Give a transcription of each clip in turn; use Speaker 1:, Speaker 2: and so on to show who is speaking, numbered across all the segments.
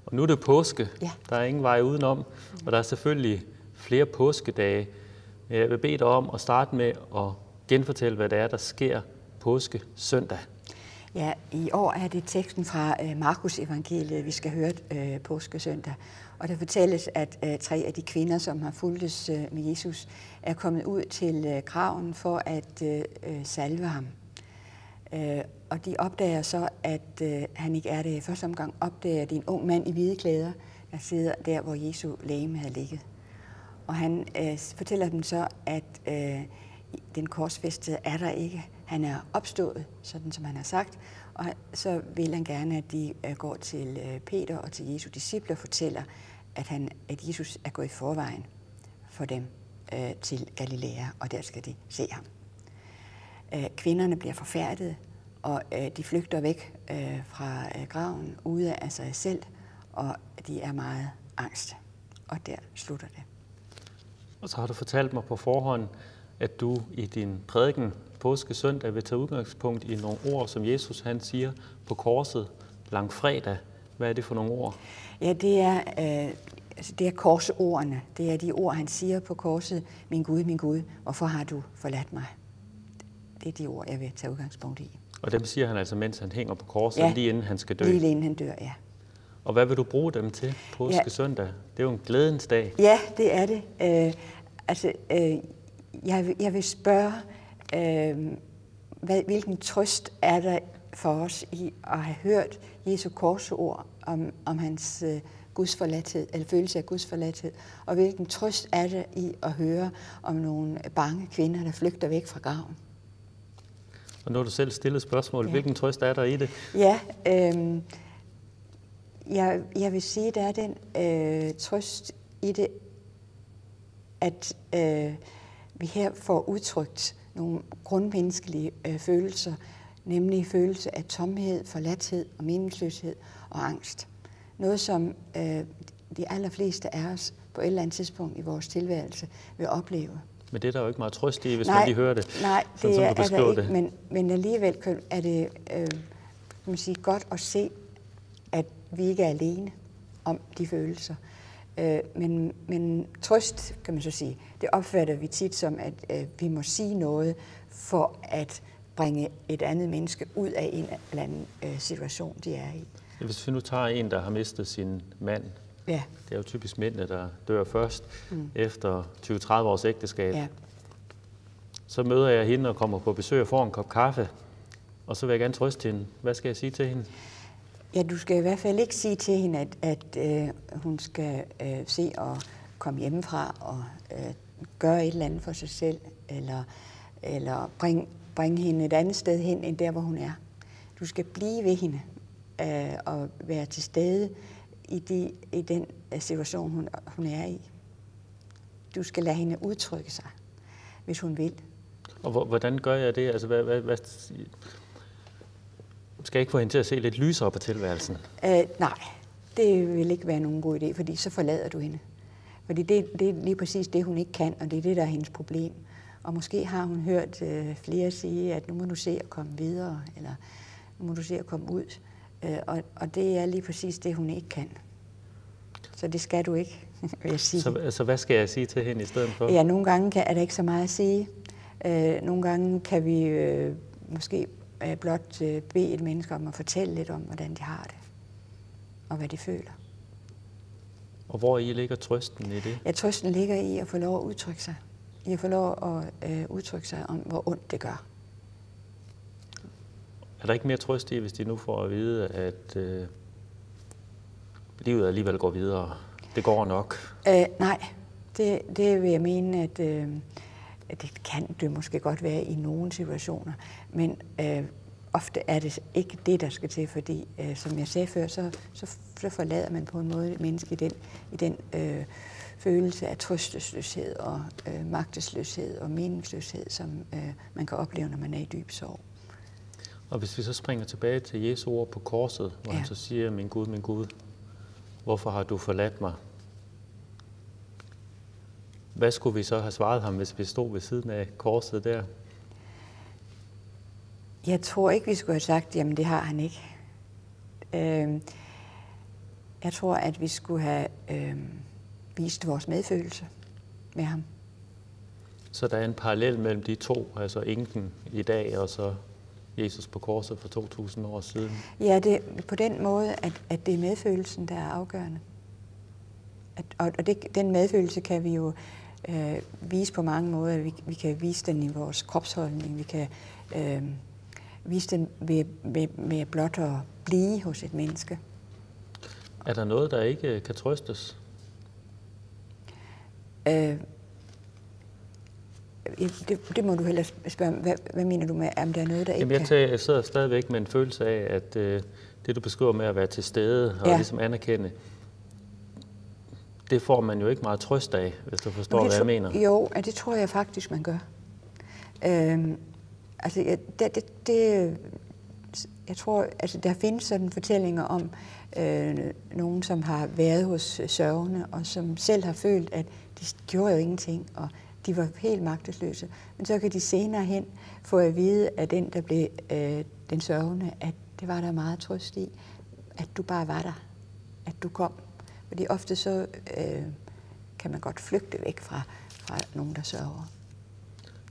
Speaker 1: Og nu er det påske.
Speaker 2: Ja.
Speaker 1: Der er ingen vej udenom, og der er selvfølgelig flere påskedage. Men jeg vil bede dig om at starte med at genfortælle, hvad det er, der sker påske søndag.
Speaker 2: Ja, i år er det teksten fra Markus evangeliet, vi skal høre påskesøndag. Og der fortælles, at 3 af de kvinder, som har fulgtes med Jesus, er kommet ud til graven for at salve ham. Og de opdager så, at han ikke er det. I første omgang opdager de en ung mand i hvide klæder, der sidder der, hvor Jesu legeme havde ligget. Og han fortæller dem så, at den korsfæstede er der ikke. Han er opstået, sådan som han har sagt, og så vil han gerne, at de går til Peter og til Jesu disciple og fortæller, at Jesus er gået i forvejen for dem til Galilea, og der skal de se ham. Kvinderne bliver forfærdede, og de flygter væk fra graven ude af sig selv, og de er meget angste. Og der slutter det.
Speaker 1: Og så har du fortalt mig på forhånd, at du i din prædiken påskesøndag vil tage udgangspunkt i nogle ord, som Jesus han siger på korset langfredag. Hvad er det for nogle ord?
Speaker 2: Ja, det er korseordene. Det er de ord, han siger på korset. Min Gud, hvorfor har du forladt mig? Det er de ord, jeg vil tage udgangspunkt i.
Speaker 1: Og dem siger han altså, mens han hænger på korset, ja, lige inden han skal dø?
Speaker 2: Lige inden han dør, ja.
Speaker 1: Og hvad vil du bruge dem til påskesøndag? Ja. Det er jo en glædens dag.
Speaker 2: Ja, det er det. Jeg vil spørge, hvilken trøst er der for os i at have hørt Jesu korseord om hans gudsforladthed, eller følelse af gudsforladthed, og hvilken trøst er der i at høre om nogle bange kvinder, der flygter væk fra graven.
Speaker 1: Og når du selv stiller spørgsmål, ja, hvilken trøst er der i det?
Speaker 2: Ja, jeg vil sige, der er den trøst i det, at vi her får udtrykt nogle grundmenneskelige følelser, nemlig følelse af tomhed, forladthed og meningsløshed og angst. Noget, som de allerfleste af os på et eller andet tidspunkt i vores tilværelse vil opleve. Men
Speaker 1: det er der jo ikke meget trøst i, hvis man lige hører det.
Speaker 2: Nej, det er der ikke, men alligevel er det kan man sige, godt at se, at vi ikke er alene om de følelser. Men trøst, kan man så sige, det opfatter vi tit som, at vi må sige noget for at bringe et andet menneske ud af en eller anden situation, de er i.
Speaker 1: Hvis vi nu tager en, der har mistet sin mand,
Speaker 2: ja,
Speaker 1: det er jo typisk mændene, der dør først efter 20-30 års ægteskab,
Speaker 2: ja, så
Speaker 1: møder jeg hende og kommer på besøg og får en kop kaffe, og så vil jeg gerne trøste hende. Hvad skal jeg sige til hende?
Speaker 2: Ja, du skal i hvert fald ikke sige til hende, at hun skal se og komme hjemmefra og gøre et eller andet for sig selv, eller bringe hende et andet sted hen, end der, hvor hun er. Du skal blive ved hende og være til stede i den situation, hun er i. Du skal lade hende udtrykke sig, hvis hun vil.
Speaker 1: Og hvordan gør jeg det? Altså, hvad skal jeg ikke få hende til at se lidt lysere på tilværelsen?
Speaker 2: Nej, det vil ikke være nogen god idé, fordi så forlader du hende. Fordi det er lige præcis det, hun ikke kan, og det er det, der er hendes problem. Og måske har hun hørt flere sige, at nu må du se at komme videre, eller nu må du se at komme ud. Og det er lige præcis det, hun ikke kan. Så det skal du ikke, vil jeg sige.
Speaker 1: Så hvad skal jeg sige til hende i stedet for?
Speaker 2: Ja, nogle gange er der ikke så meget at sige. Nogle gange kan vi måske blot bede et menneske om at fortælle lidt om, hvordan de har det, og hvad de føler.
Speaker 1: Og hvor i ligger trøsten i det?
Speaker 2: Ja, trøsten ligger i at få lov at udtrykke sig. I at få lov at udtrykke sig om, hvor ondt det gør.
Speaker 1: Er der ikke mere trøst i, hvis de nu får at vide, at livet alligevel går videre? Det går nok?
Speaker 2: Nej, det vil jeg mene, at det kan det måske godt være i nogle situationer, men ofte er det ikke det, der skal til, fordi som jeg sagde før, så forlader man på en måde et menneske i den følelse af trøstesløshed og magtesløshed og meningsløshed, som man kan opleve, når man er i dyb sorg.
Speaker 1: Og hvis vi så springer tilbage til Jesu ord på korset, hvor han så siger, min Gud, hvorfor har du forladt mig? Hvad skulle vi så have svaret ham, hvis vi stod ved siden af korset der? Jeg
Speaker 2: tror ikke, vi skulle have sagt, jamen det har han ikke. Jeg tror, at vi skulle have vist vores medfølelse med ham.
Speaker 1: Så der er en parallel mellem de to, altså enken i dag og så Jesus på korset for 2000 år siden?
Speaker 2: Ja, det på den måde, at det er medfølelsen, der er afgørende. Den medfølelse kan vi jo vise på mange måder. Vi kan vise den i vores kropsholdning. Vi kan vise den ved blot at blive hos et menneske.
Speaker 1: Er der noget, der ikke kan trøstes?
Speaker 2: Det må du hellere spørge. Hvad mener du med, om der er noget, der ikke kan?
Speaker 1: Jeg sidder stadigvæk med en følelse af, at det, du beskriver med at være til stede og ligesom anerkende, det får man jo ikke meget trøst af, hvis du forstår, hvad jeg mener.
Speaker 2: Jo, det tror jeg faktisk, man gør. Jeg tror, altså der findes sådan fortællinger om nogen, som har været hos sørgende, og som selv har følt, at de gjorde jo ingenting, og de var helt magtesløse. Men så kan de senere hen få at vide af den, der blev den sørgende, at det var der meget trøst i, at du bare var der, at du kom. Fordi ofte så kan man godt flygte væk fra nogen, der sørger.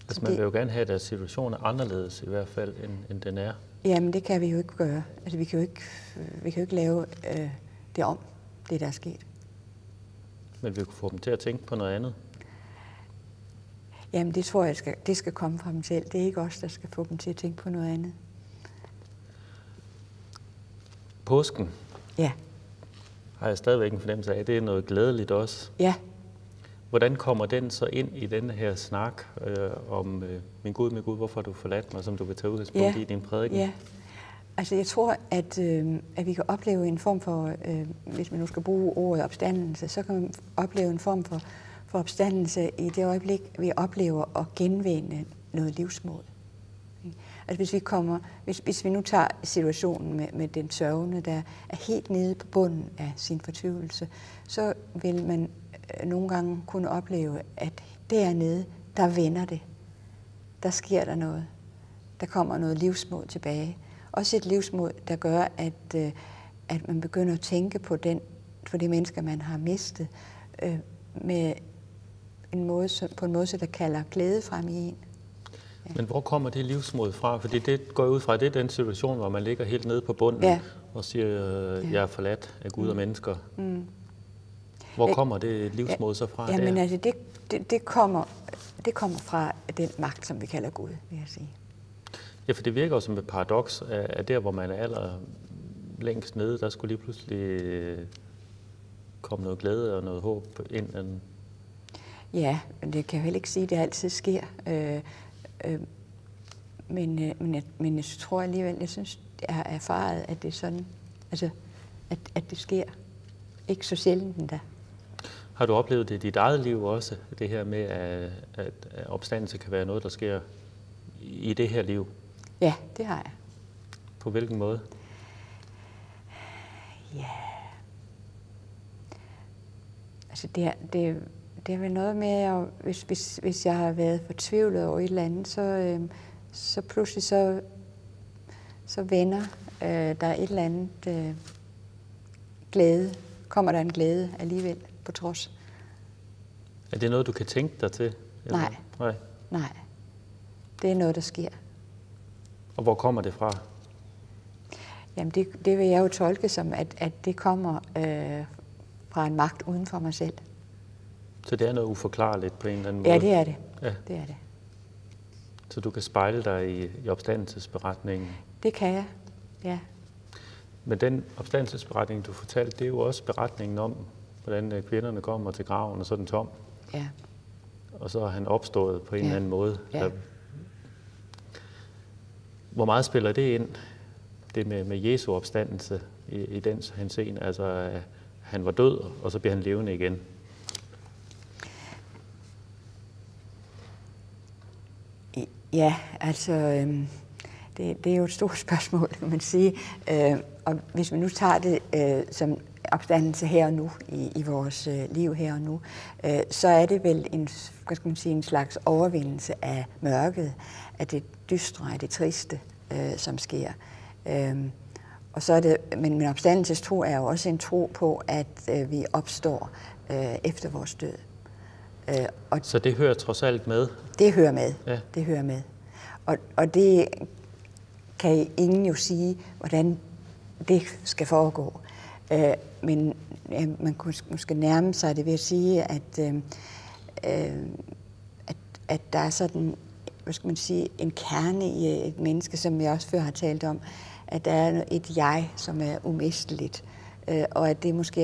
Speaker 1: Altså man vil jo gerne have, at deres situation er anderledes i hvert fald, end den er.
Speaker 2: Jamen det kan vi jo ikke gøre. Altså vi kan jo ikke lave det om, det der er sket.
Speaker 1: Men vi kunne få dem til at tænke på noget andet?
Speaker 2: Jamen det tror jeg, det skal komme fra dem selv. Det er ikke os, der skal få dem til at tænke på noget andet.
Speaker 1: Påsken?
Speaker 2: Ja.
Speaker 1: Har jeg stadigvæk en fornemmelse af, at det er noget glædeligt også?
Speaker 2: Ja.
Speaker 1: Hvordan kommer den så ind i denne her snak om, min Gud, hvorfor har du forladt mig, som du vil tage udgangspunkt i din prædiken?
Speaker 2: Ja, altså jeg tror, at vi kan opleve en form for, hvis man nu skal bruge ordet opstandelse, så kan man opleve en form for opstandelse i det øjeblik, vi oplever at genvinde noget livsmod. Altså hvis vi nu tager situationen med den sørgende, der er helt nede på bunden af sin fortvivlelse, så vil man nogle gange kunne opleve, at dernede, der vender det. Der sker der noget. Der kommer noget livsmod tilbage. Også et livsmod, der gør, at man begynder at tænke på de mennesker, man har mistet, med på en måde, der kalder glæde frem i en. Ja.
Speaker 1: Men hvor kommer det livsmod fra? Fordi det går ud fra, det er den situation, hvor man ligger helt nede på bunden og siger, jeg er forladt af Gud og mennesker. Mm. Hvor kommer det livsmod så fra?
Speaker 2: Jamen altså, det kommer fra den magt, som vi kalder Gud, vil jeg sige.
Speaker 1: Ja, for det virker jo som et paradoks, at der, hvor man er aller længst nede, der skulle lige pludselig komme noget glæde og noget håb ind.
Speaker 2: Ja, men det kan jeg heller ikke sige, at det altid sker. Men jeg tror alligevel, jeg synes, det er erfaret, at det er sådan, altså, at det sker. Ikke så sjældent endda.
Speaker 1: Har du oplevet det i dit eget liv også, det her med, at opstandelse kan være noget, der sker i det her liv?
Speaker 2: Ja, det har jeg.
Speaker 1: På hvilken måde?
Speaker 2: Ja. Altså det er vel noget med, hvis jeg har været fortvivlet over et eller andet, så pludselig så vender der et eller andet glæde. Kommer der en glæde alligevel på trods.
Speaker 1: Er det noget, du kan tænke dig til? Eller?
Speaker 2: Nej. Det er noget, der sker.
Speaker 1: Og hvor kommer det fra?
Speaker 2: Jamen det vil jeg jo tolke som, at det kommer fra en magt uden for mig selv.
Speaker 1: Så det er noget uforklarligt på en eller anden måde?
Speaker 2: Ja, det er det.
Speaker 1: Ja.
Speaker 2: Det er det.
Speaker 1: Så du kan spejle dig i opstandelsesberetningen?
Speaker 2: Det kan jeg, ja.
Speaker 1: Men den opstandelsesberetning, du fortalte, det er jo også beretningen om, hvordan kvinderne kommer til graven, og så er den tom.
Speaker 2: Ja.
Speaker 1: Og så er han opstået på en eller anden måde.
Speaker 2: Ja.
Speaker 1: Hvor meget spiller det ind, det med Jesu opstandelse i den henseende? Altså, han var død, og så bliver han levende igen.
Speaker 2: Ja, altså, det er jo et stort spørgsmål, kan man sige. Og hvis vi nu tager det som opstandelse her og nu, i vores liv her og nu, så er det vel en slags overvindelse af mørket, af det dystre, af det triste, som sker. Og så er det, men opstandelsestro er jo også en tro på, at vi opstår efter vores død.
Speaker 1: Så det hører trods alt med?
Speaker 2: Det hører med.
Speaker 1: Ja.
Speaker 2: Det hører med. Og det kan ingen jo sige, hvordan det skal foregå. Men man kunne måske nærme sig det ved at sige, at der er sådan, hvad skal man sige, en kerne i et menneske, som jeg også før har talt om, at der er et jeg, som er umisteligt, og at det måske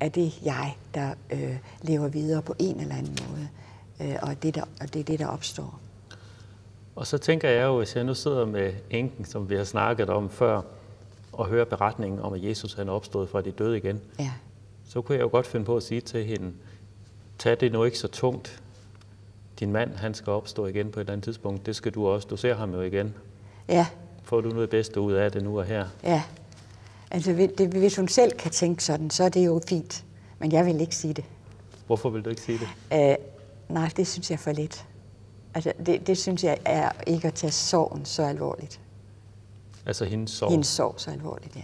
Speaker 2: er det jeg, der lever videre på en eller anden måde, og det er det, der opstår. Og
Speaker 1: så tænker jeg jo, hvis jeg nu sidder med enken, som vi har snakket om før, og hører beretningen om, at Jesus han er opstået fra de døde igen,
Speaker 2: ja.
Speaker 1: Så kunne jeg jo godt finde på at sige til hende, tag det nu ikke så tungt. Din mand, han skal opstå igen på et eller andet tidspunkt. Det skal du også. Du ser ham jo igen.
Speaker 2: Ja.
Speaker 1: Får du noget bedste ud af det nu og her?
Speaker 2: Ja. Altså, hvis hun selv kan tænke sådan, så er det jo fint. Men jeg vil ikke sige det.
Speaker 1: Hvorfor vil du ikke sige det?
Speaker 2: Nej, det synes jeg er for lidt. Altså, det synes jeg er ikke at tage sorgen så alvorligt.
Speaker 1: Altså hendes sorg?
Speaker 2: Hendes sorg så alvorligt, ja.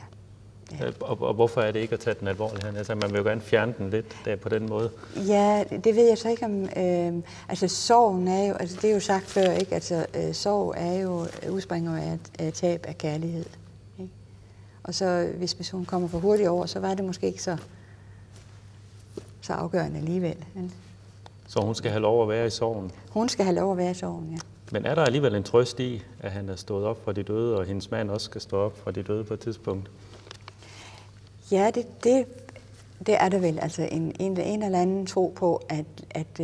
Speaker 1: Ja. Og hvorfor er det ikke at tage den alvorligt? Altså, man vil jo gerne fjerne den lidt der på den måde.
Speaker 2: Ja, det ved jeg så ikke om. Altså sorgen er jo, altså det er jo sagt før, ikke? Altså sorg er jo udspringer af tab af kærlighed. Ikke? Og så hvis hun kommer for hurtigt over, så var det måske ikke så afgørende alligevel. Men
Speaker 1: så hun skal have lov at være i sorgen? Hun
Speaker 2: skal have lov at være i sorgen, ja.
Speaker 1: Men er der alligevel en trøst i, at han er stået op fra de døde, og hendes mand også skal stå op fra de døde på et tidspunkt?
Speaker 2: Ja, det er der vel. Altså en eller anden tro på, at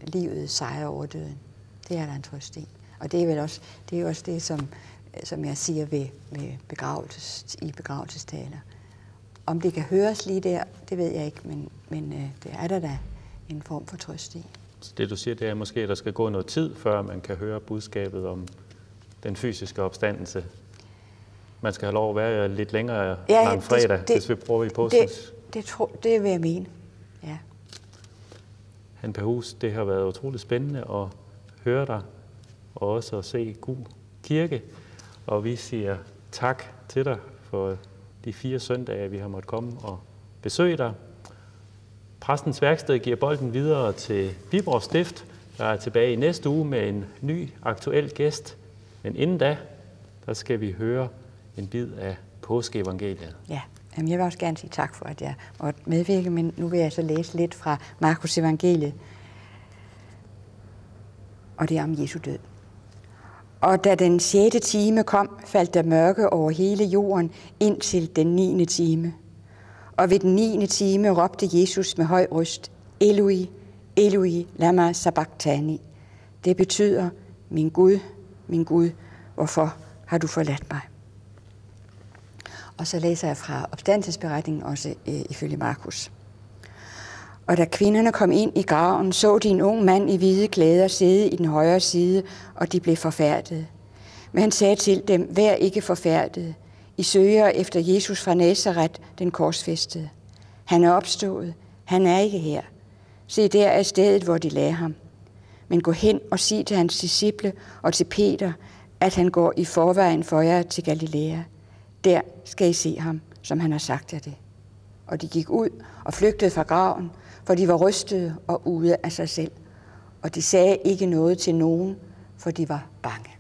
Speaker 2: livet sejrer over døden. Det er der en trøst i. Og det er vel også det, som jeg siger ved begravelsestaler. Om det kan høres lige der, det ved jeg ikke, men det er der da en form for trøst i.
Speaker 1: Så det du siger, det er måske, at der skal gå noget tid, før man kan høre budskabet om den fysiske opstandelse. Man skal have lov at være lidt længere langfredag, hvis vi prøver i påsken.
Speaker 2: Det vil jeg mene, ja.
Speaker 1: Han Perhus, det har været utroligt spændende at høre dig, og også at se Gug Kirke. Og vi siger tak til dig for de 4 søndage, vi har måttet komme og besøge dig. Præstens Værksted giver bolden videre til Viborg Stift, der er tilbage i næste uge med en ny aktuel gæst. Men inden da, der skal vi høre en bid af påskeevangeliet.
Speaker 2: Ja, jeg vil også gerne sige tak for, at jeg måtte medvirke, men nu vil jeg så læse lidt fra Markus evangeliet. Og det er om Jesu død. Og da den 6. time kom, faldt der mørke over hele jorden indtil den 9. time. Og ved den 9. time råbte Jesus med høj røst, Eloi, Eloi, lama sabachthani. Det betyder, min Gud, hvorfor har du forladt mig? Og så læser jeg fra opstandelsesberetningen også ifølge Markus. Og da kvinderne kom ind i graven, så de en ung mand i hvide klæder sidde i den højre side, og de blev forfærdede. Men han sagde til dem, vær ikke forfærdede. I søger efter Jesus fra Nazaret, den korsfæstede. Han er opstået. Han er ikke her. Se, der er stedet, hvor de lagde ham. Men gå hen og sig til hans disciple og til Peter, at han går i forvejen for jer til Galilea. Der skal I se ham, som han har sagt jer det. Og de gik ud og flygtede fra graven, for de var rystede og ude af sig selv. Og de sagde ikke noget til nogen, for de var bange.